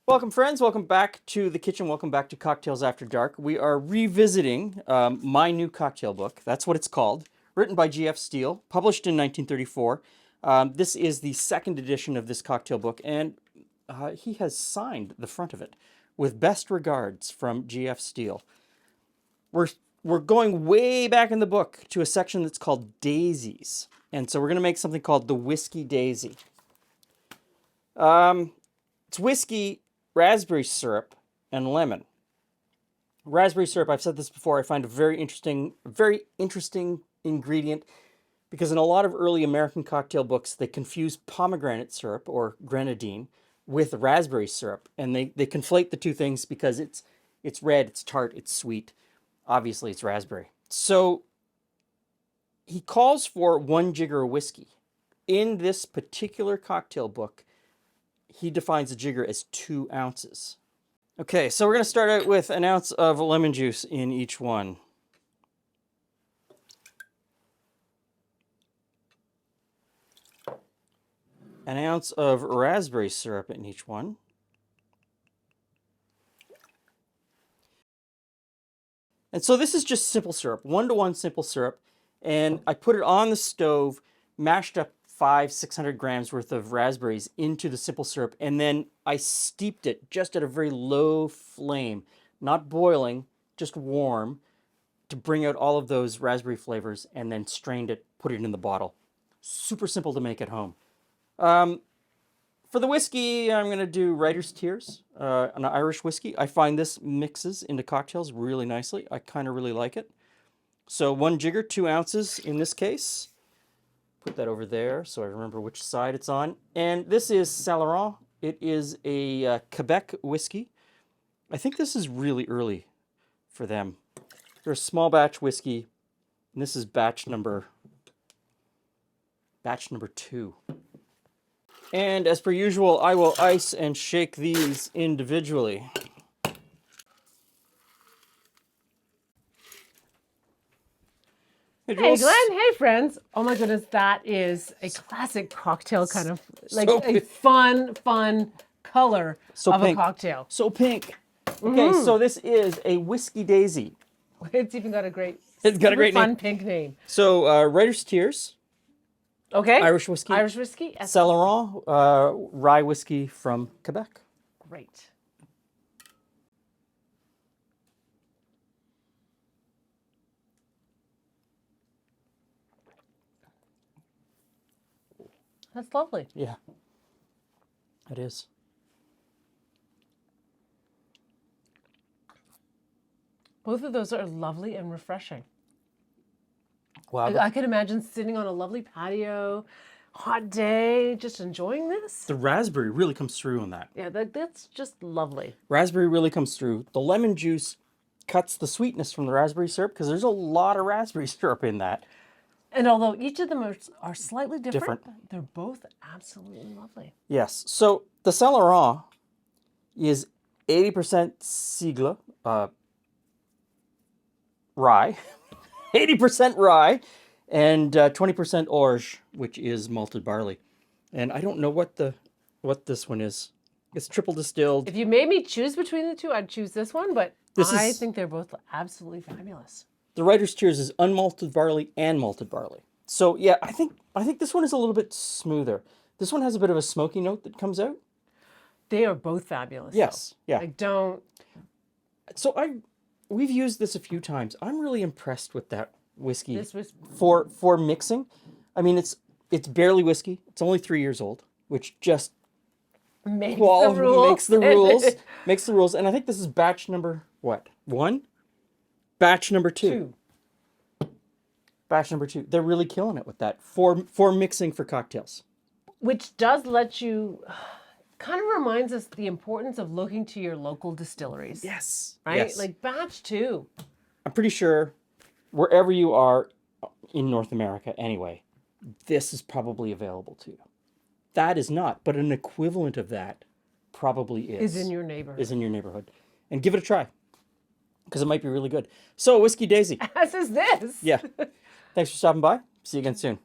Welcome, friends. Welcome back to the kitchen. Welcome back to Cocktails After Dark. We are revisiting my new cocktail book. That's what it's called. Written by G.F. Steele, published in 1934. This is the second edition of this cocktail book, and he has signed the front of it with best regards from G.F. Steele. We're going way back in the book to a section that's called Daisies. And so we're going to make something called the Whiskey Daisy. It's whiskey, raspberry syrup, and lemon. Raspberry syrup, I've said this before, I find a very interesting ingredient because in a lot of early American cocktail books, they confuse pomegranate syrup or grenadine with raspberry syrup. And they conflate the two things because it's red, it's tart, it's sweet. Obviously, it's raspberry. So he calls for 1 jigger of whiskey. In this particular cocktail book, he defines a jigger as 2 ounces. Okay, so we're going to start out with an ounce of lemon juice in each one. An ounce of raspberry syrup in each one. And so this is just simple syrup, 1-to-1 simple syrup. And I put it on the stove, mashed up 500-600 grams worth of raspberries into the simple syrup, and then I steeped it just at a very low flame, not boiling, just warm, to bring out all of those raspberry flavors, and then strained it, put it in the bottle. Super simple to make at home. For the whiskey, I'm going to do Writer's Tears, an Irish whiskey. I find this mixes into cocktails really nicely. I kind of really like it. So 1 jigger, 2 ounces in this case. Put that over there so I remember which side it's on. And this is Saint Laurent. It is a Quebec whiskey. I think this is really early for them. They're a small batch whiskey, and this is batch number 2. And as per usual, I will ice and shake these individually. Hey Glenn, hey friends. Oh my goodness, that is a classic cocktail kind of, like So a fun color of pink. a cocktail. So pink. Okay, so this is a Whiskey Daisy. It's even got a great, It's got a great fun name. pink name. So Writer's Tears, Okay. Irish whiskey. Irish whiskey. Yes. Saint Laurent, rye whiskey from Quebec. Great. That's lovely. Yeah, it is. Both of those are lovely and refreshing. Wow, I could imagine sitting on a lovely patio, hot day, just enjoying this. the raspberry really comes through on that. Yeah, that's just lovely. Raspberry really comes through. The lemon juice cuts the sweetness from the raspberry syrup because there's a lot of raspberry syrup in that. And although each of them are slightly different, Different. they're both absolutely lovely. Yes. So the Saint Laurent is 80% Seigle, rye, 80% rye, and 20% orge, which is malted barley. And I don't know what this one is. It's triple distilled. If you made me choose between the two, I'd choose this one, but I is- think they're both absolutely fabulous. The Writer's Tears is unmalted barley and malted barley. So yeah, I think this one is a little bit smoother. This one has a bit of a smoky note that comes out. They are both fabulous. Yes, though. yeah. I don't. So we've used this a few times. I'm really impressed with that whiskey This was for mixing. I mean, it's barely whiskey. It's only 3 years old, which just makes the rules. makes the rules. Makes the rules. And I think this is batch number what? 1? Batch number 2. Batch number 2. They're really killing it with that for mixing for cocktails. Which does let you, kind of reminds us the importance of looking to your local distilleries. Yes. Right? Yes. Like batch 2. I'm pretty sure wherever you are in North America anyway, this is probably available to you. That is not, but an equivalent of that probably is. Is in your neighborhood. Is in your neighborhood. And give it a try, because it might be really good. So, Whiskey Daisy. As is this. Yeah. Thanks for stopping by. See you again soon.